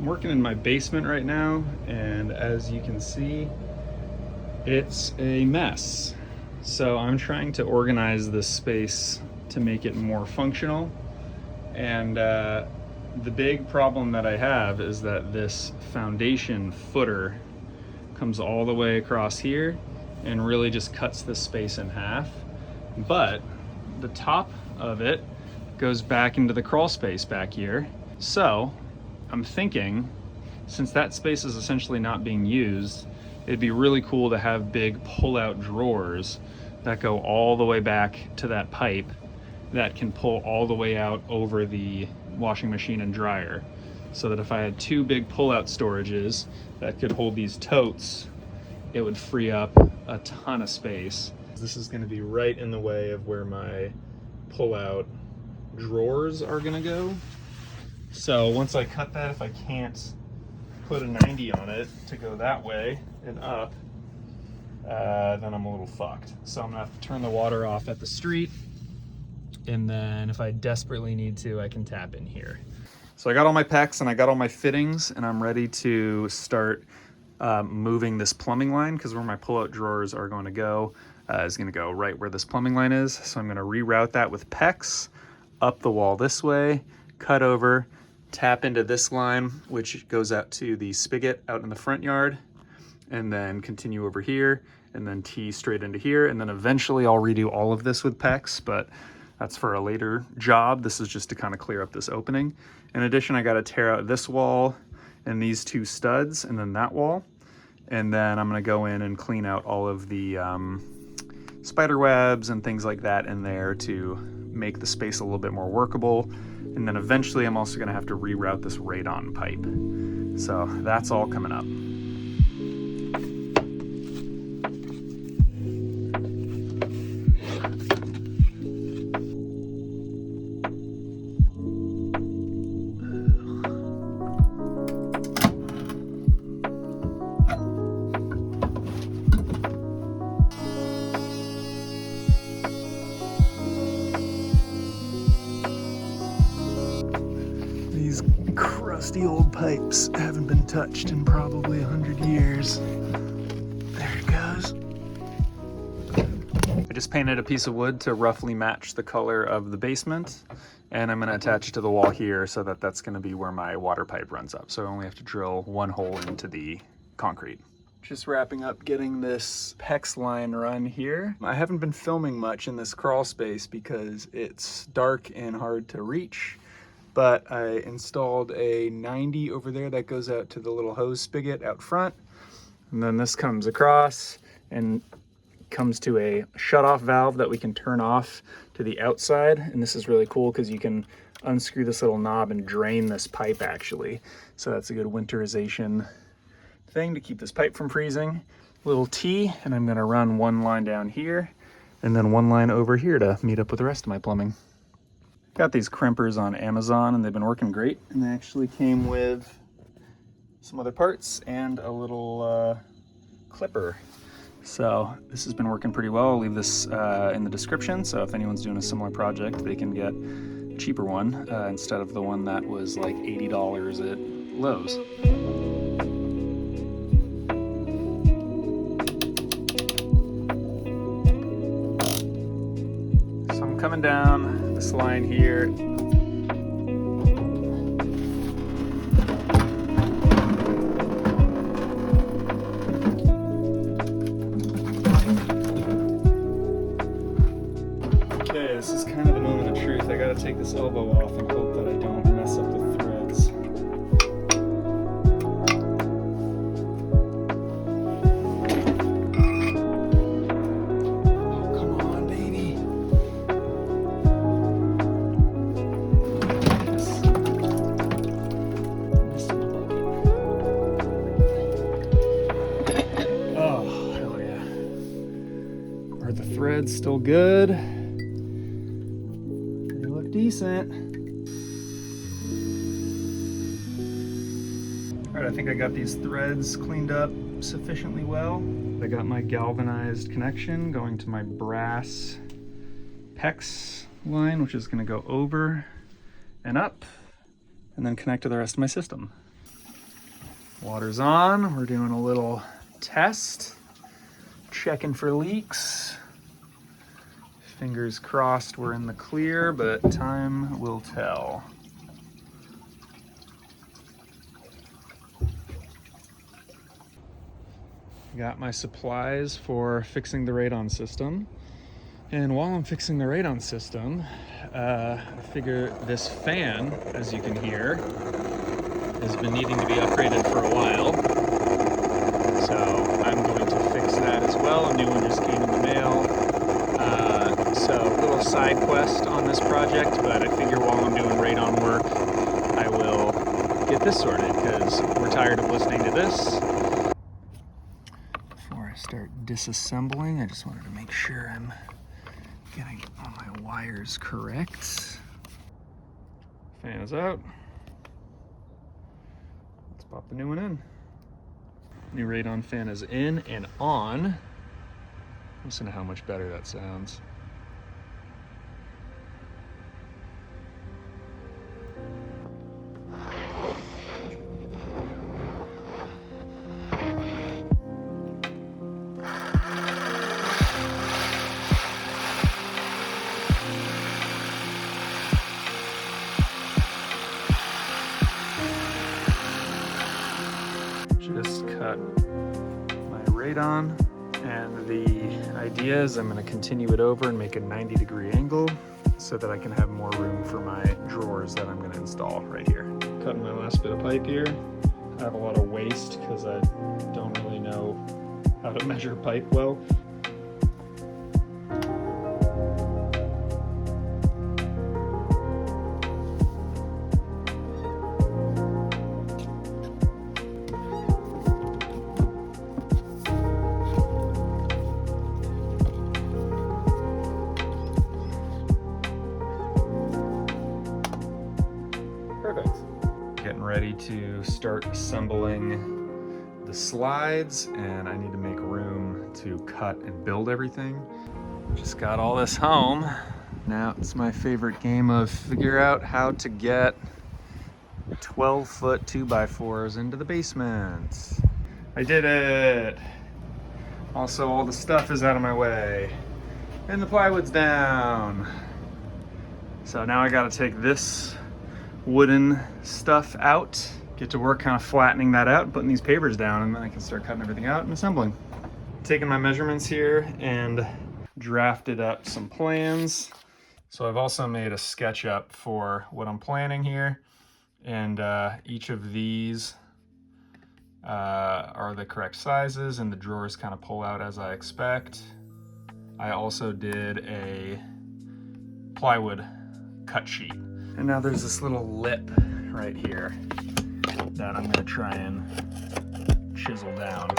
I'm working in my basement right now, and as you can see, it's a mess. So I'm trying to organize this space to make it more functional. And the big problem that I have is that this foundation footer comes all the way across here and really just cuts this space in half. But the top of it goes back into the crawl space back here. So I'm thinking, since that space is essentially not being used, it'd be really cool to have big pull-out drawers that go all the way back to that pipe that can pull all the way out over the washing machine and dryer. So that if I had two big pull-out storages that could hold these totes, it would free up a ton of space. This is gonna be right in the way of where my pull-out drawers are gonna go. So once I cut that, if I can't put a 90 on it to go that way and up, then I'm a little fucked. So I'm gonna have to turn the water off at the street, and then if I desperately need to, I can tap in here. So I got all my PEX and I got all my fittings, and I'm ready to start moving this plumbing line, because where my pull-out drawers are going to go is going to go right where this plumbing line is. So I'm going to reroute that with PEX up the wall this way, cut over, tap into this line, which goes out to the spigot out in the front yard, and then continue over here, and then tee straight into here. And then eventually I'll redo all of this with PEX, but that's for a later job. This is just to kind of clear up this opening. In addition, I got to tear out this wall and these two studs, and then that wall. And then I'm going to go in and clean out all of the spider webs and things like that in there to make the space a little bit more workable. And then eventually I'm also going to have to reroute this radon pipe. So that's all coming up. These crusty old pipes haven't been touched in probably 100 years. There it goes. I just painted a piece of wood to roughly match the color of the basement, and I'm going to attach it to the wall here so that that's going to be where my water pipe runs up. So I only have to drill one hole into the concrete. Just wrapping up getting this PEX line run here. I haven't been filming much in this crawl space because it's dark and hard to reach, but I installed a 90 over there that goes out to the little hose spigot out front. And then this comes across and comes to a shutoff valve that we can turn off to the outside. And this is really cool because you can unscrew this little knob and drain this pipe actually. So that's a good winterization thing to keep this pipe from freezing. Little T, and I'm gonna run one line down here and then one line over here to meet up with the rest of my plumbing. Got these crimpers on Amazon and they've been working great, and they actually came with some other parts and a little clipper. So this has been working pretty well. I'll leave this in the description, so if anyone's doing a similar project, they can get a cheaper one instead of the one that was like $80 at Lowe's. So I'm coming down this line here. Okay, this is kind of the moment of truth. I gotta take this elbow off and hope that I don't mess up the threads. Oh, come on, baby. Oh, hell yeah. Are the threads still good? They look decent. All right, I think I got these threads cleaned up sufficiently well. I got my galvanized connection going to my brass PEX line, which is gonna go over and up, and then connect to the rest of my system. Water's on. We're doing a little test, checking for leaks. Fingers crossed we're in the clear, but time will tell. Got my supplies for fixing the radon system. And while I'm fixing the radon system, I figure this fan, as you can hear, has been needing to be upgraded for a while. So I'm going to fix that as well. A new one just came in the mail. So a little side quest on this project, but I figure while I'm doing radon work, I will get this sorted because we're tired of listening to this. Before I start disassembling, I just wanted to make sure I'm getting all my wires correct. Fan is out. Let's pop the new one in. New radon fan is in and on. Listen to how much better that sounds. Just cut my radon, and the idea is I'm going to continue it over and make a 90-degree angle so that I can have more room for my drawers that I'm going to install right here. Cutting my last bit of pipe here. I have a lot of waste because I don't really know how to measure pipe well. Perfect. Getting ready to start assembling the slides, and I need to make room to cut and build everything. Just got all this home. Now it's my favorite game of figure out how to get 12-foot 2x4s into the basement. I did it! Also, all the stuff is out of my way. And the plywood's down. So now I gotta take this wooden stuff out, get to work kind of flattening that out, putting these pavers down, and then I can start cutting everything out and assembling. Taking my measurements here and drafted up some plans. So I've also made a sketch up for what I'm planning here, and each of these are the correct sizes, and the drawers kind of pull out as I expect. I also did a plywood cut sheet. And now there's this little lip right here that I'm going to try and chisel down.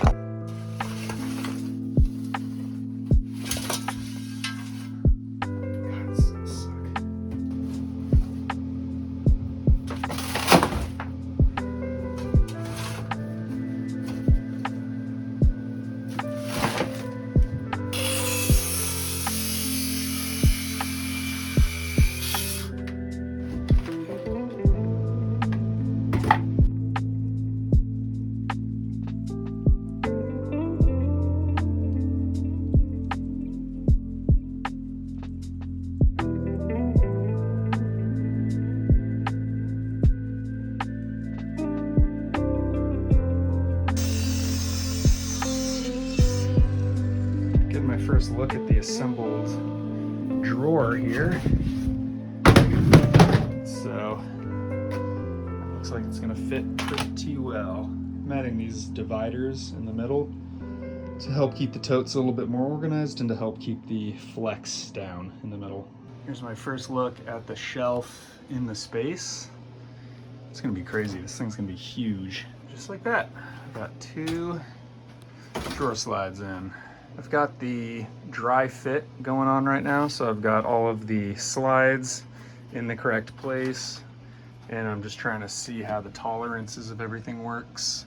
My first look at the assembled drawer here. So looks like it's gonna fit pretty well. I'm adding these dividers in the middle to help keep the totes a little bit more organized and to help keep the flex down in the middle. Here's my first look at the shelf in the space. It's gonna be crazy. This thing's gonna be huge. Just like that. I've got 2 drawer slides in. I've got the dry fit going on right now, so I've got all of the slides in the correct place, and I'm just trying to see how the tolerances of everything works.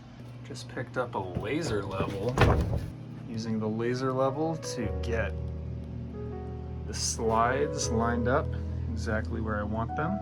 Just picked up a laser level, using the laser level to get the slides lined up exactly where I want them.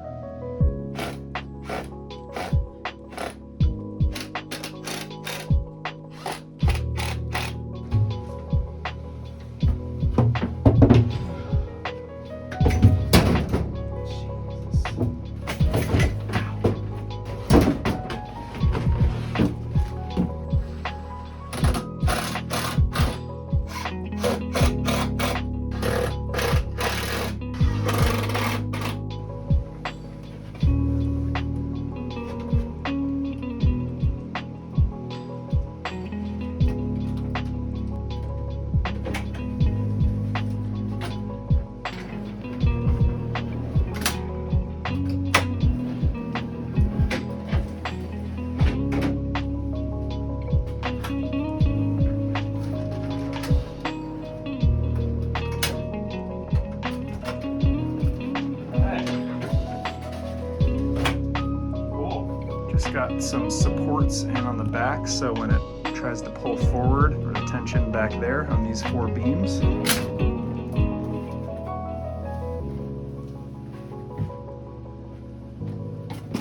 It's got some supports in on the back, so when it tries to pull forward, or the tension back there on these 4 beams.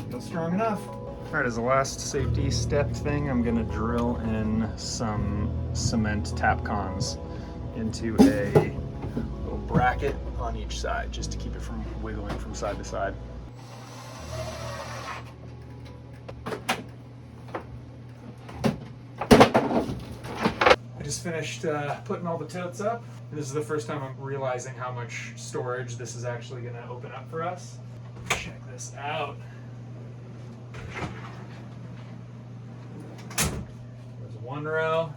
Feels strong enough. All right, as a last safety step thing, I'm gonna drill in some cement tapcons into a little bracket on each side, just to keep it from wiggling from side to side. I just finished putting all the totes up. This is the first time I'm realizing how much storage this is actually gonna open up for us. Check this out. There's one row.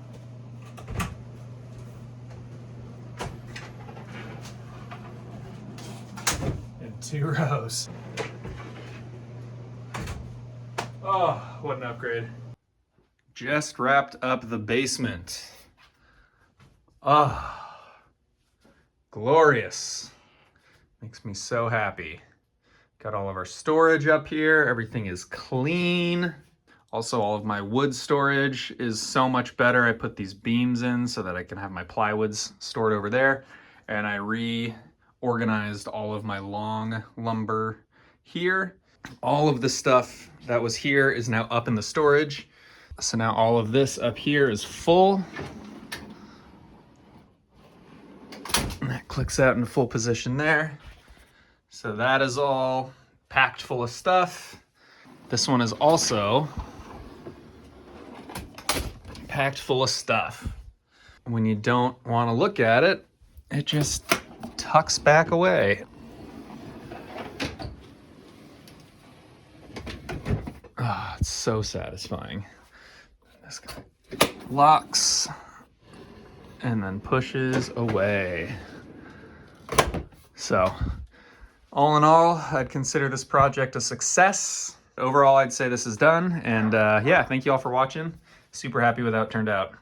And 2 rows. Oh, what an upgrade. Just wrapped up the basement. Ah, glorious. Makes me so happy. Got all of our storage up here. Everything is clean. Also, all of my wood storage is so much better. I put these beams in so that I can have my plywoods stored over there. And I reorganized all of my long lumber here. All of the stuff that was here is now up in the storage. So now all of this up here is full. And that clicks out in full position there. So that is all packed full of stuff. This one is also packed full of stuff. When you don't want to look at it, it just tucks back away. Ah, it's so satisfying. This guy locks and then pushes away. So, all in all, I'd consider this project a success. Overall, I'd say this is done. And yeah, thank you all for watching. Super happy with how it turned out.